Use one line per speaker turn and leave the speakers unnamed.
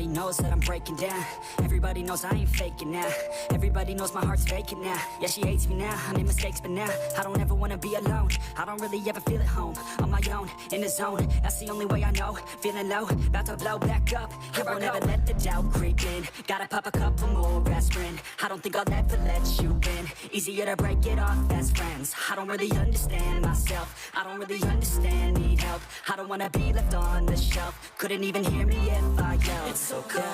knows that I'm breaking down. Everybody knows I ain't faking now. Everybody knows my heart's vacant now. Yeah, she hates me now, I made mistakes but now I don't ever wanna be alone. I don't really ever feel at home. On my own, in the zone, that's the only way I know. Feeling low, about to blow back up. I won't ever let the doubt creep in. Gotta pop a couple more aspirin. I don't think I'll ever let you in. Easier to break it off best friends. I don't really understand myself. I don't really understand, need help. I don't wanna be left on the shelf. Couldn't even hear me if I yelled. It's so cold